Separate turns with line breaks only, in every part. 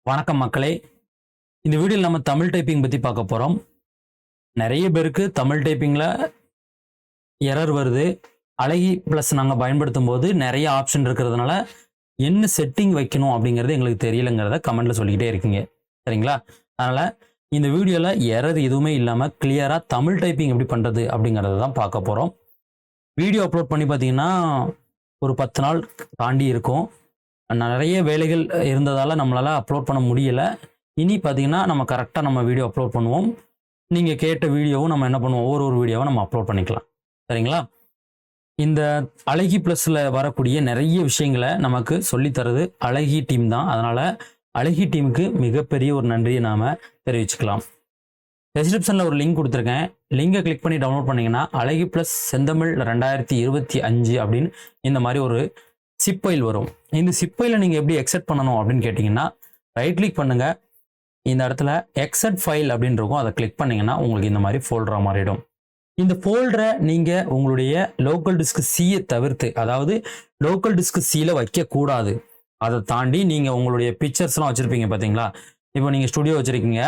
வணக்கம் மக்களே. இந்த வீடியோவில் நம்ம தமிழ் டைப்பிங் பற்றி பார்க்க போகிறோம். நிறைய பேருக்கு தமிழ் டைப்பிங்கில் எரர் வருது. அழகி ப்ளஸ் நாங்கள் பயன்படுத்தும் போது நிறைய ஆப்ஷன் இருக்கிறதுனால என்ன செட்டிங் வைக்கணும் அப்படிங்கிறது எங்களுக்கு தெரியலைங்கிறத கமெண்ட்டில் சொல்லிக்கிட்டே இருக்கீங்க. சரிங்களா? அதனால் இந்த வீடியோவில் எரர் எதுவுமே இல்லாமல் கிளியராக தமிழ் டைப்பிங் எப்படி பண்ணுறது அப்படிங்கிறத தான் பார்க்க போகிறோம். வீடியோ அப்லோட் பண்ணி பார்த்தீங்கன்னா ஒரு 10 நாள் தாண்டி இருக்கும். நிறைய வேலைகள் இருந்ததால் நம்மளால் அப்லோட் பண்ண முடியலை. இனி பார்த்தீங்கன்னா நம்ம கரெக்டாக நம்ம வீடியோ அப்லோட் பண்ணுவோம். நீங்கள் கேட்ட வீடியோவும் நம்ம என்ன பண்ணுவோம், ஒரு வீடியோவை நம்ம அப்லோட் பண்ணிக்கலாம். சரிங்களா? இந்த அழகி ப்ளஸில் வரக்கூடிய நிறைய விஷயங்களை நமக்கு சொல்லித்தரது அழகி டீம் தான். அதனால் அழகி டீமுக்கு மிகப்பெரிய ஒரு நன்றியை நாம் தெரிவிச்சுக்கலாம். டெஸ்கிரிப்ஷனில் ஒரு லிங்க் கொடுத்துருக்கேன். லிங்கை கிளிக் பண்ணி டவுன்லோட் பண்ணிங்கன்னா அழகி ப்ளஸ் செந்தமிழ் 2025 அப்படின்னு இந்த மாதிரி ஒரு சிப்பைல் வரும். இந்த சிப்பையில் நீங்கள் எப்படி எக்ஸெட் பண்ணணும் அப்படின்னு கேட்டிங்கன்னா ரைட் கிளிக் பண்ணுங்கள். இந்த இடத்துல எக்ஸெட் ஃபைல் அப்படின்னு இருக்கும். அதை கிளிக் பண்ணிங்கன்னா உங்களுக்கு இந்த மாதிரி ஃபோல்டராக மாறிடும். இந்த ஃபோல்டரை நீங்கள் உங்களுடைய லோக்கல் டிஸ்க் சியை தவிர்த்து, அதாவது லோக்கல் டிஸ்க் சியில் வைக்கக்கூடாது. அதை தாண்டி நீங்கள் உங்களுடைய பிக்சர்ஸ்லாம் வச்சுருப்பீங்க பார்த்தீங்களா? இப்போ நீங்கள் ஸ்டுடியோ வச்சுருக்கீங்க,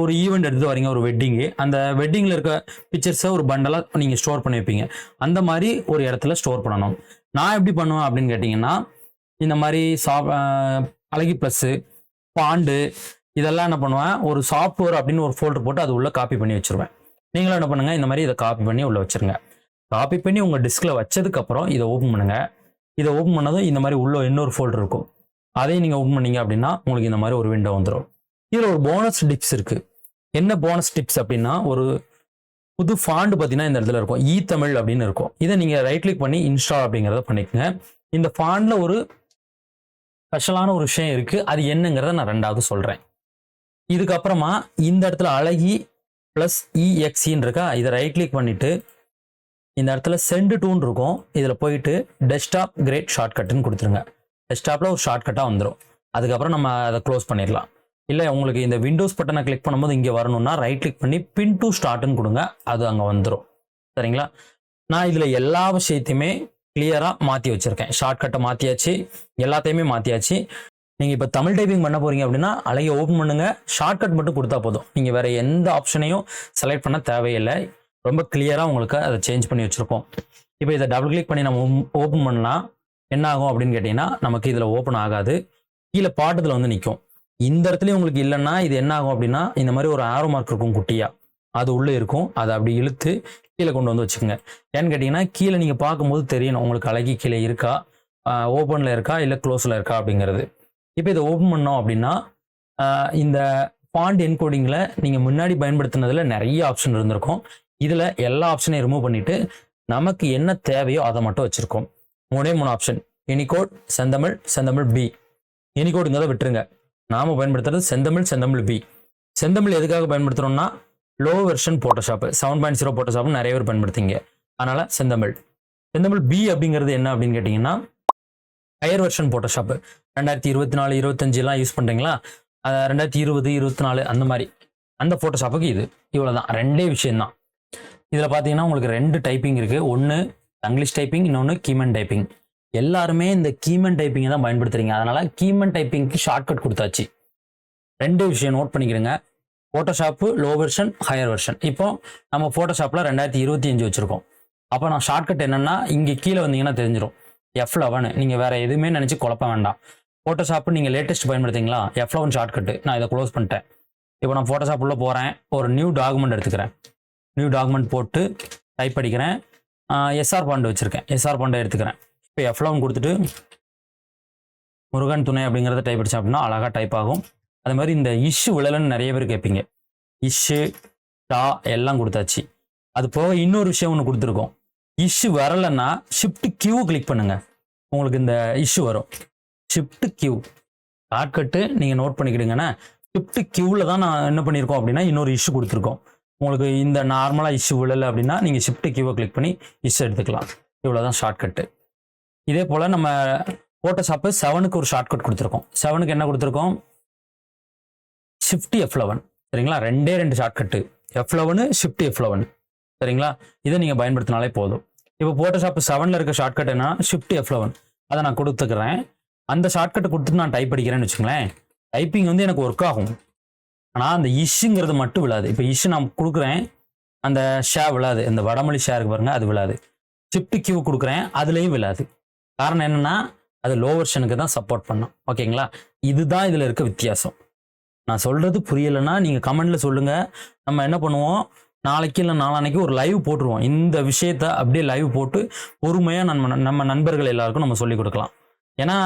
ஒரு ஈவெண்ட் எடுத்து வரீங்க, ஒரு வெட்டிங்கு. அந்த வெட்டிங்கில் இருக்க பிக்சர்ஸை ஒரு பண்டலாக நீங்கள் ஸ்டோர் பண்ணி வைப்பீங்க. அந்த மாதிரி ஒரு இடத்துல ஸ்டோர் பண்ணணும். நான் எப்படி பண்ணுவேன் அப்படின்னு கேட்டிங்கன்னா, இந்த மாதிரி அழகி ப்ளஸ்ஸு, பாண்டு இதெல்லாம் என்ன பண்ணுவேன், ஒரு சாஃப்ட்வேர் அப்படின்னு ஒரு ஃபோல்டர் போட்டு அது உள்ளே காப்பி பண்ணி வச்சுருவேன். நீங்களும் என்ன பண்ணுங்கள், இந்த மாதிரி இதை காப்பி பண்ணி உள்ளே வச்சுருங்க. காப்பி பண்ணி உங்கள் டிஸ்கில் வச்சதுக்கப்புறம் இதை ஓப்பன் பண்ணுங்கள். இதை ஓப்பன் பண்ணதும் இந்த மாதிரி உள்ள இன்னொரு ஃபோல்டர் இருக்கும். அதையும் நீங்கள் ஓப்பன் பண்ணீங்க அப்படின்னா உங்களுக்கு இந்த மாதிரி ஒரு விண்டோ வந்துடும். இதில் ஒரு போனஸ் டிப்ஸ் இருக்குது. என்ன போனஸ் டிப்ஸ் அப்படின்னா, ஒரு புது ஃபாண்ட் பார்த்தீங்கன்னா இந்த இடத்துல இருக்கும், தமிழ் அப்படின்னு இருக்கும். இதை நீங்கள் ரைட் கிளிக் பண்ணி இன்ஸ்டால் அப்படிங்கிறத பண்ணிக்கோங்க. இந்த ஃபாண்டில் ஒரு ஸ்பெஷலான ஒரு விஷயம் இருக்குது. அது என்னங்கிறத நான் ரெண்டாவது சொல்கிறேன். இதுக்கப்புறமா இந்த இடத்துல அழகி ப்ளஸ் EXEன்னு இருக்கா, இதை ரைட் கிளிக் பண்ணிவிட்டு இந்த இடத்துல சென்ட் டூன்னு இருக்கும். இதில் போயிட்டு டெஸ்க்டாப் கிரேட் ஷார்ட்கட்டுன்னு கொடுத்துருங்க. டெஸ்க்டாப்பில் ஒரு ஷார்ட்கட்டாக வந்துடும். அதுக்கப்புறம் நம்ம அதை க்ளோஸ் பண்ணிடலாம். இல்லை உங்களுக்கு இந்த விண்டோஸ் பட்டனை கிளிக் பண்ணும்போது இங்கே வரணும்னா ரைட் கிளிக் பண்ணி பின் டு ஸ்டார்ட்னு கொடுங்க. அது அங்கே வந்துடும். சரிங்களா? நான் இதில் எல்லா விஷயத்தையுமே கிளியராக மாற்றி வச்சுருக்கேன். ஷார்ட்கட்டை மாற்றியாச்சு, எல்லாத்தையுமே மாற்றியாச்சு. நீங்கள் இப்போ தமிழ் டைப்பிங் பண்ண போகிறீங்க அப்படின்னா அழகை ஓப்பன் பண்ணுங்கள், ஷார்ட்கட் மட்டும் கொடுத்தா போதும். நீங்கள் வேறு எந்த ஆப்ஷனையும் செலக்ட் பண்ண தேவையில்லை. ரொம்ப கிளியராக உங்களுக்கு அதை சேஞ்ச் பண்ணி வச்சுருக்கோம். இப்போ இதை டபுள் கிளிக் பண்ணி நம்ம ஓப்பன் பண்ணலாம். என்ன ஆகும் அப்படின்னு கேட்டிங்கன்னா, நமக்கு இதில் ஓப்பன் ஆகாது. கீழே பாட்டத்தில் வந்து நிற்கும். இந்த இடத்துலையும் உங்களுக்கு இல்லைன்னா இது என்ன ஆகும் அப்படின்னா, இந்த மாதிரி ஒரு ஆரோ மார்க் இருக்கும் குட்டியாக, அது உள்ளே இருக்கும். அதை அப்படி இழுத்து கீழே கொண்டு வந்து வச்சுக்கோங்க. ஏன்னு கேட்டிங்கன்னா, கீழே நீங்கள் பார்க்கும்போது தெரியணும் உங்களுக்கு அழகி கீழே இருக்கா, ஓப்பனில் இருக்கா, இல்லை க்ளோஸில் இருக்கா அப்படிங்கிறது. இப்போ இதை ஓப்பன் பண்ணோம் அப்படின்னா இந்த ஃபாண்ட் என்கோடிங்கில் நீங்கள் முன்னாடி பயன்படுத்தினதில் நிறைய ஆப்ஷன் இருந்திருக்கும். இதில் எல்லா ஆப்ஷனையும் ரிமூவ் பண்ணிவிட்டு நமக்கு என்ன தேவையோ அதை மட்டும் வச்சுருக்கோம். 3 ஆப்ஷன்: யூனிகோட், செந்தமிழ், செந்தமிழ் பி. யூனிகோடுங்கிறத விட்டுருங்க. நாம் பயன்படுத்துறது செந்தமிழ் பி. செந்தமிழ் எதுக்காக பயன்படுத்துகிறோம்னா, லோ வெர்ஷன் போட்டோஷாப்பு 7.0 போட்டோஷாப்னு நிறைய பேர் பயன்படுத்திங்க. அதனால் செந்தமிழ் பி அப்படிங்கிறது என்ன அப்படின்னு கேட்டிங்கன்னா, ஹையர் வெர்ஷன் போட்டோஷாப்பு 2024, 25 யூஸ் பண்ணுறீங்களா, 2020, 24 அந்த மாதிரி அந்த ஃபோட்டோஷாப்புக்கு இது. இவ்வளோ தான், 2 விஷயம்தான். இதில் பார்த்தீங்கன்னா உங்களுக்கு 2 டைப்பிங் இருக்குது. ஒன்று இங்கிலீஷ் டைப்பிங், இன்னொன்று கீமன் டைப்பிங். எல்லாருமே இந்த கீமன் டைப்பிங்கை தான் பயன்படுத்துறீங்க. அதனால் கீமன் டைப்பிங்க்கு ஷார்ட்கட் கொடுத்தாச்சு. 2 விஷயம் நோட் பண்ணிக்கிறேங்க. Photoshop low version, higher version. இப்போ நம்ம ஃபோட்டோஷாப்பில் 2025 வச்சுருக்கோம். அப்போ நான் ஷார்ட்கட் என்னென்னா, இங்கே கீழே வந்தீங்கன்னா தெரிஞ்சிடும், F11. நீங்கள் வேறு எதுவுமே நினச்சி குழப்ப வேண்டாம். ஃபோட்டோஷாப்பு நீங்கள் லேட்டஸ்ட் பயன்படுத்திங்களா, F11 ஷார்ட்கட்டு. நான் இதை க்ளோஸ் பண்ணிட்டேன். இப்போ நான் ஃபோட்டோஷாப் உள்ளே போகிறேன், ஒரு நியூ டாக்குமெண்ட் எடுத்துக்கிறேன். நியூ டாக்குமெண்ட் போட்டு டைப் அடிக்கிறேன். எஸ்ஆர் பாண்டு வச்சுருக்கேன், எஸ்ஆர் பாண்டை எடுத்துக்கிறேன். இப்போ F11 கொடுத்துட்டு முருகன் துணை அப்படிங்கிறத டைப் அடித்தேன் அப்படின்னா அழகாக டைப் ஆகும். அது மாதிரி இந்த இஷ்யூ விழலன்னு நிறைய பேர் கேட்பீங்க. இஷ்யூ டா எல்லாம் கொடுத்தாச்சு. அது போக இன்னொரு விஷயம் ஒன்று கொடுத்துருக்கோம். இஷ்யூ வரலைன்னா ஷிஃப்ட் கியூ கிளிக் பண்ணுங்கள், உங்களுக்கு இந்த இஷ்யூ வரும். ஷிஃப்ட் கியூ ஷார்ட்கட்டு நீங்கள் நோட் பண்ணிக்கிடுங்கன்னா, ஷிஃப்ட் கியூவில் தான் நான் என்ன பண்ணியிருக்கோம் அப்படின்னா இன்னொரு இஷ்யூ கொடுத்துருக்கோம். உங்களுக்கு இந்த நார்மலாக இஷ்யூ விழலை அப்படின்னா நீங்கள் ஷிஃப்ட் கியூவை கிளிக் பண்ணி இஷ்யூ எடுத்துக்கலாம். இவ்வளோ தான் ஷார்ட்கட்டு. இதே போல் நம்ம ஃபோட்டோஷாப்பு 7க்கு ஒரு ஷார்ட்கட் கொடுத்துருக்கோம். 7க்கு என்ன கொடுத்துருக்கோம், ஷிஃப்ட் F11. சரிங்களா? 2 ஷார்ட்கட்டு, F11, ஷிஃப்ட் F11. சரிங்களா? இதை நீங்கள் பயன்படுத்தினாலே போதும். இப்போ ஃபோட்டோஷாப் 7ல் இருக்க ஷார்ட்கட் என்ன, ஷிஃப்ட் F11. அதை நான் கொடுத்துக்கிறேன். அந்த ஷார்ட்கட்டை கொடுத்துட்டு நான் டைப் அடிக்கிறேன்னு வச்சுங்களேன். டைப்பிங் வந்து எனக்கு ஒர்க் ஆகும். ஆனால் அந்த இஷ்ங்கிறது மட்டும் விழாது. இப்போ இஷ்யூ நான் கொடுக்குறேன், அந்த ஷே விழாது. இந்த வடமொழி ஷே இருக்கு பாருங்க, அது விழாது. ஷிஃப்ட் கியூ கொடுக்குறேன், அதுலேயும் விழாது. காரணம் என்னன்னா, அது லோ வெர்ஷனுக்கு தான் சப்போர்ட் பண்ணும். ஓகேங்களா? இதுதான் இதில் இருக்க வித்தியாசம். நான் சொல்றது புரியலைன்னா நீங்கள் கமெண்ட்ல சொல்லுங்க. நம்ம என்ன பண்ணுவோம், நாளைக்கு இல்லை நாளானைக்கு ஒரு லைவ் போட்டுருவோம். இந்த விஷயத்த அப்படியே லைவ் போட்டு பொறுமையாக நம்ம நண்பர்கள் எல்லாருக்கும் நம்ம சொல்லிக் கொடுக்கலாம். ஏன்னா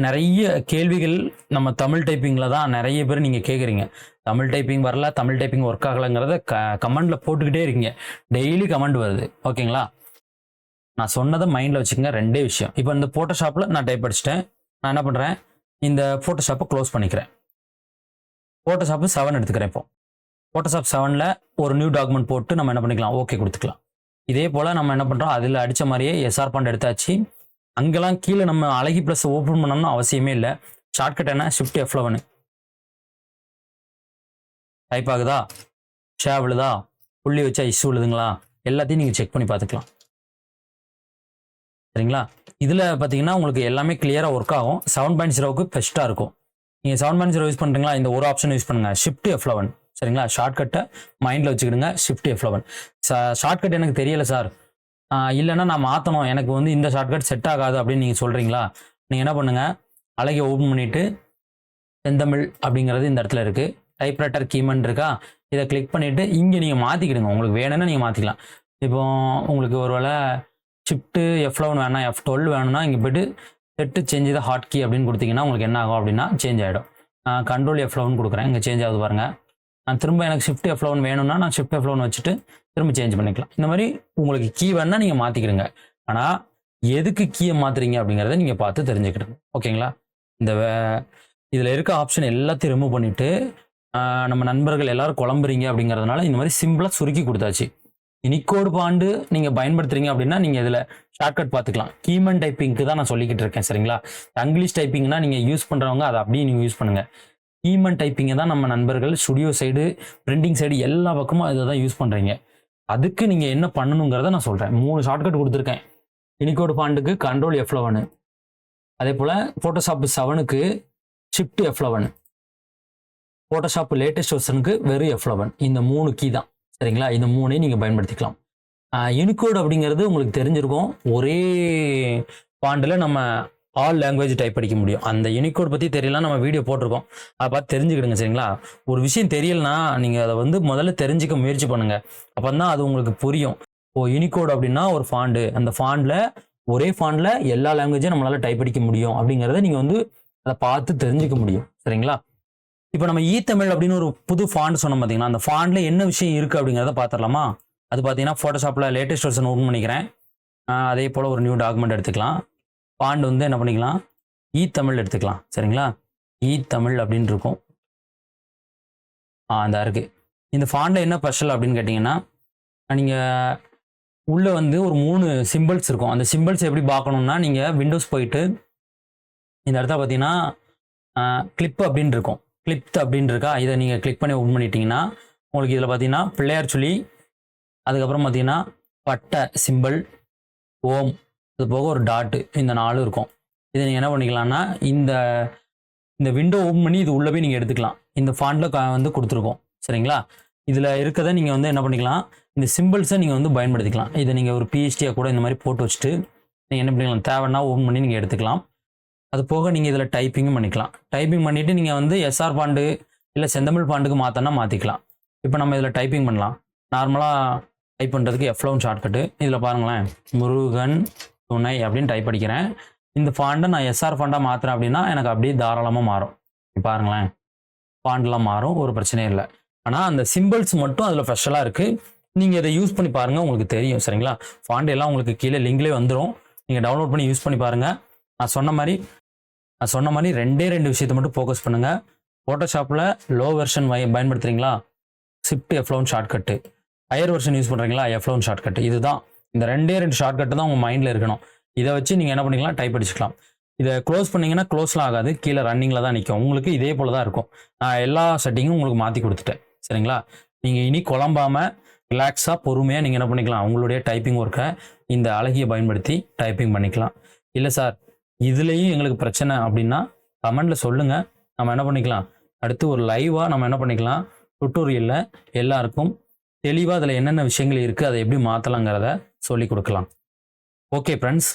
நிறைய கேள்விகள் நம்ம தமிழ் டைப்பிங்கில் தான் நிறைய பேர் நீங்கள் கேட்குறீங்க. தமிழ் டைப்பிங் வரல, தமிழ் டைப்பிங் ஒர்க் ஆகலைங்கிறத கமெண்டில் போட்டுக்கிட்டே இருக்கீங்க. டெய்லி கமெண்ட் வருது. ஓகேங்களா? நான் சொன்னதை மைண்டில் வச்சுக்கோங்க. ரெண்டே விஷயம். இப்போ இந்த ஃபோட்டோஷாப்பில் நான் டைப் அடிச்சிட்டேன். நான் என்ன பண்ணுறேன், இந்த ஃபோட்டோஷாப்பை க்ளோஸ் பண்ணிக்கிறேன். ஃபோட்டோஷாப்பு 7 எடுத்துக்கிறேன். இப்போ ஃபோட்டோஷாப் 7ல் ஒரு நியூ டாக்குமெண்ட் போட்டு நம்ம என்ன பண்ணிக்கலாம், ஓகே கொடுத்துக்கலாம். இதே போல் நம்ம என்ன பண்ணுறோம், அதில் அடித்த மாதிரியே எஸ்ஆர் பாண்ட் எடுத்தாச்சு. அங்கெல்லாம் கீழே நம்ம அழகி ப்ளஸ் ஓப்பன் பண்ணணும்னு அவசியமே இல்லை. ஷார்ட்கட் என்ன, ஷிஃப்ட் F11 டைப் ஆகுதா, ஷே விழுதா, புள்ளி வச்சா இஷ்யூ விழுதுங்களா, எல்லாத்தையும் நீங்கள் செக் பண்ணி பார்த்துக்கலாம். சரிங்களா? இதில் பார்த்தீங்கன்னா உங்களுக்கு எல்லாமே கிளியராக ஒர்க் ஆகும். 7.0க்கு பெஸ்ட்டாக இருக்கும். நீங்கள் 7.0 யூஸ் பண்ணுறீங்களா, இந்த ஒரு ஆப்ஷன் யூஸ் பண்ணுங்கள், ஷிஃப்ட் F11. சரிங்களா? ஷார்ட்கட்டை மைண்டில் வச்சுக்கிடுங்க, ஷிஃப்ட் F11. ஷார்ட்கட் எனக்கு தெரியலை சார், இல்லைன்னா நான் மாற்றணும், எனக்கு வந்து இந்த ஷார்ட்கட் செட் ஆகாது அப்படின்னு நீங்கள் சொல்கிறீங்களா, நீங்கள் என்ன பண்ணுங்கள், அழகை ஓப்பன் பண்ணிவிட்டு செந்தமிழ் அப்படிங்கிறது இந்த இடத்துல இருக்குது. டைப்ரைட்டர் கீமன் இருக்கா, இதை கிளிக் பண்ணிவிட்டு இங்கே நீங்கள் மாற்றிக்கிடுங்க. உங்களுக்கு வேணும்னா நீங்கள் மாற்றிக்கலாம். இப்போ உங்களுக்கு ஒரு வேளை ஷிஃப்ட்டு F11 வேணாம், F12 வேணும்னா இங்கே போய்ட்டு set change the hot key அப்படின்னு கொடுத்தீங்கன்னா உங்களுக்கு என்ன ஆகும் அப்படின்னா சேஞ்ச் ஆகிடும். கண்ட்ரோல் F11 கொடுக்குறேன், இங்கே சேஞ்ச் ஆகுது பாருங்கள். நான் திரும்ப எனக்கு ஷிஃப்ட் F11 வேணும்னா நான் ஷிஃப்ட் F11 வச்சுட்டு திரும்ப சேஞ்ச் பண்ணிக்கலாம். இந்த மாதிரி உங்களுக்கு கீ வேணால் நீங்கள் மாற்றிக்கிடுங்க. ஆனால் எதுக்கு கீயை மாற்றுறீங்க அப்படிங்கிறத நீங்கள் பார்த்து தெரிஞ்சுக்கிடுங்க. ஓகேங்களா? இந்த இதில் இருக்க ஆப்ஷன் எல்லாத்தையும் ரிமூவ் பண்ணிவிட்டு நம்ம நண்பர்கள் எல்லாரும் குழம்புறீங்க அப்படிங்கிறதுனால இந்த மாதிரி சிம்பிளாக சுருக்கி கொடுத்தாச்சு. யூனிகோடு பாண்டு நீங்கள் பயன்படுத்துறீங்க அப்படின்னா நீங்கள் இதில் ஷார்ட்கட் பார்த்துக்கலாம். கீமன் டைப்பிங்க்கு தான் நான் சொல்லிக்கிட்டு இருக்கேன். சரிங்களா? இங்கிலீஷ் டைப்பிங்னா நீங்கள் யூஸ் பண்ணுறவங்க அதை அப்படியே நீங்கள் யூஸ் பண்ணுங்கள். கீமன் டைப்பிங்கை தான் நம்ம நண்பர்கள் ஸ்டுடியோ சைடு, பிரிண்டிங் சைடு எல்லா பக்கமும் இதை தான் யூஸ் பண்ணுறீங்க. அதுக்கு நீங்கள் என்ன பண்ணணுங்கிறத நான் சொல்கிறேன். 3 ஷார்ட்கட் கொடுத்துருக்கேன். யூனிகோடு பாண்டுக்கு கண்ட்ரோல் F11, அதே போல் ஃபோட்டோஷாப் 7க்கு ஷிஃப்ட் F11, ஃபோட்டோஷாப் லேட்டஸ்ட் வெர்ஷனுக்கு வெறும் F11. இந்த 3 கீ தான். சரிங்களா? இந்த 3ஐயும் நீங்கள் பயன்படுத்திக்கலாம். யூனிகோடு அப்படிங்கிறது உங்களுக்கு தெரிஞ்சிருக்கும். ஒரே பாண்டில் நம்ம ஆல் லாங்குவேஜ் டைப் படிக்க முடியும். அந்த யூனிகோட் பற்றி தெரியலாம், நம்ம வீடியோ போட்டிருக்கோம், அதை பார்த்து தெரிஞ்சுக்கிடுங்க. சரிங்களா? ஒரு விஷயம் தெரியலனா நீங்கள் அதை வந்து முதல்ல தெரிஞ்சுக்க முயற்சி பண்ணுங்கள். அப்போ தான் அது உங்களுக்கு புரியும். யூனிகோட் அப்படின்னா ஒரு ஃபாண்டு, அந்த ஃபாண்டில் ஒரே ஃபாண்டில் எல்லா லாங்குவேஜும் நம்மளால் டைப் படிக்க முடியும் அப்படிங்கிறத நீங்கள் வந்து அதை பார்த்து தெரிஞ்சுக்க முடியும். சரிங்களா? இப்போ நம்ம தமிழ் அப்படின்னு ஒரு புது ஃபாண்ட் சொன்னோம் பார்த்தீங்கன்னா, அந்த ஃபாண்டில் என்ன விஷயம் இருக்குது அப்படிங்கிறத பார்த்துடலாமா? அது பார்த்தீங்கன்னா ஃபோட்டோஷாப்பில் லேட்டஸ்ட் வெர்ஷன் ஓப்பன் பண்ணிக்கிறேன். அதே போல் ஒரு நியூ டாக்குமெண்ட் எடுத்துக்கலாம். ஃபாண்ட் வந்து என்ன பண்ணிக்கலாம், தமிழ் எடுத்துக்கலாம். சரிங்களா? தமிழ் அப்படின்னு இருக்கும். அந்த இருக்குது. இந்த ஃபாண்டில் என்ன ஸ்பெஷல் அப்படின்னு கேட்டிங்கன்னா, நீங்கள் உள்ளே வந்து ஒரு 3 சிம்பிள்ஸ் இருக்கும். அந்த சிம்பிள்ஸ் எப்படி பார்க்கணுன்னா, நீங்கள் விண்டோஸ் போயிட்டு இந்த இடத்துல பார்த்தீங்கன்னா கிளிப் அப்படின்னு இருக்கும். கிளிப் அப்படின்னு இருக்கா, இதை நீங்கள் கிளிக் பண்ணி ஓப்பன் பண்ணிட்டீங்கன்னா உங்களுக்கு இதில் பார்த்தீங்கன்னா பிள்ளையார் சொல்லி, அதுக்கப்புறம் பார்த்தீங்கன்னா பட்டை சிம்பிள், ஓம், அது போக ஒரு டாட்டு, இந்த 4 இருக்கும். இதை நீங்கள் என்ன பண்ணிக்கலாம்னா இந்த விண்டோ ஓப்பன் பண்ணி இது உள்ளே போய் நீங்கள் எடுத்துக்கலாம். இந்த ஃபாண்டில் வந்து கொடுத்துருக்கோம். சரிங்களா? இதில் இருக்கிறத நீங்கள் வந்து என்ன பண்ணிக்கலாம், இந்த சிம்பிள்ஸை நீங்கள் வந்து பயன்படுத்திக்கலாம். இதை நீங்கள் ஒரு பிஹெச்டியாக கூட இந்த மாதிரி போட்டு வச்சுட்டு நீங்கள் என்ன பண்ணிக்கலாம், தேவைன்னா ஓப்பன் பண்ணி நீங்கள் எடுத்துக்கலாம். அது போக நீங்கள் இதில் டைப்பிங்கும் பண்ணிக்கலாம். டைப்பிங் பண்ணிவிட்டு நீங்கள் வந்து எஸ்ஆர் பாண்டு இல்லை செந்தமிழ் பாண்டுக்கு மாற்றினா மாற்றிக்கலாம். இப்போ நம்ம இதில் டைப்பிங் பண்ணலாம். நார்மலாக டைப் பண்ணுறதுக்கு F11 ஷார்ட்கட்டு. இதில் பாருங்களேன், முருகன் துணை அப்படின்னு டைப் அடிக்கிறேன். இந்த ஃபாண்டை நான் எஸ்ஆர் ஃபாண்டாக மாற்றுறேன் அப்படின்னா எனக்கு அப்படியே தாராளமாக மாறும். பாருங்களேன், ஃபாண்டெலாம் மாறும், ஒரு பிரச்சனையும் இல்லை. ஆனால் அந்த சிம்பிள்ஸ் மட்டும் அதில் ஸ்பெஷலாக இருக்குது. நீங்கள் இதை யூஸ் பண்ணி பாருங்கள், உங்களுக்கு தெரியும். சரிங்களா? ஃபாண்ட் எல்லாம் உங்களுக்கு கீழே லிங்க்லேயே வந்துடும். நீங்கள் டவுன்லோட் பண்ணி யூஸ் பண்ணி பாருங்கள். நான் சொன்ன மாதிரி 2 விஷயத்தை மட்டும் ஃபோக்கஸ் பண்ணுங்கள். ஃபோட்டோஷாப்பில் லோ வெர்ஷன் பயன்படுத்துகிறீங்களா, shift F11 shortcut. Higher version use பண்ணுறீங்களா, F11 ஷார்ட்கட்டு. இதுதான், இந்த 2 ஷார்ட்கட்டு தான் உங்கள் மைண்டில் இருக்கணும். இதை வச்சு நீங்கள் என்ன பண்ணிக்கலாம், டைப் அடிச்சுக்கலாம். இதை க்ளோஸ் பண்ணிங்கன்னா க்ளோஸ்லாம் ஆகாது, கீழே ரன்னிங்கில் தான் நிற்கும். உங்களுக்கு இதே போல் தான் இருக்கும். நான் எல்லா செட்டிங்கும் உங்களுக்கு மாற்றி கொடுத்துட்டேன். சரிங்களா? நீங்கள் இனி குழம்பாமல் ரிலாக்ஸாக பொறுமையாக நீங்கள் என்ன பண்ணிக்கலாம், உங்களுடைய டைப்பிங் ஒர்க்கை இந்த அழகியை பயன்படுத்தி டைப்பிங் பண்ணிக்கலாம். இல்லை சார் இதுலேயும் எங்களுக்கு பிரச்சனை அப்படின்னா கமெண்டில் சொல்லுங்கள். நம்ம என்ன பண்ணிக்கலாம், அடுத்து ஒரு லைவாக நம்ம என்ன பண்ணிக்கலாம், டுட்டோரியலில் எல்லாருக்கும் தெளிவாக அதில் என்னென்ன விஷயங்கள் இருக்குது, அதை எப்படி மாற்றலாங்கிறத சொல்லி கொடுக்கலாம். Okay friends,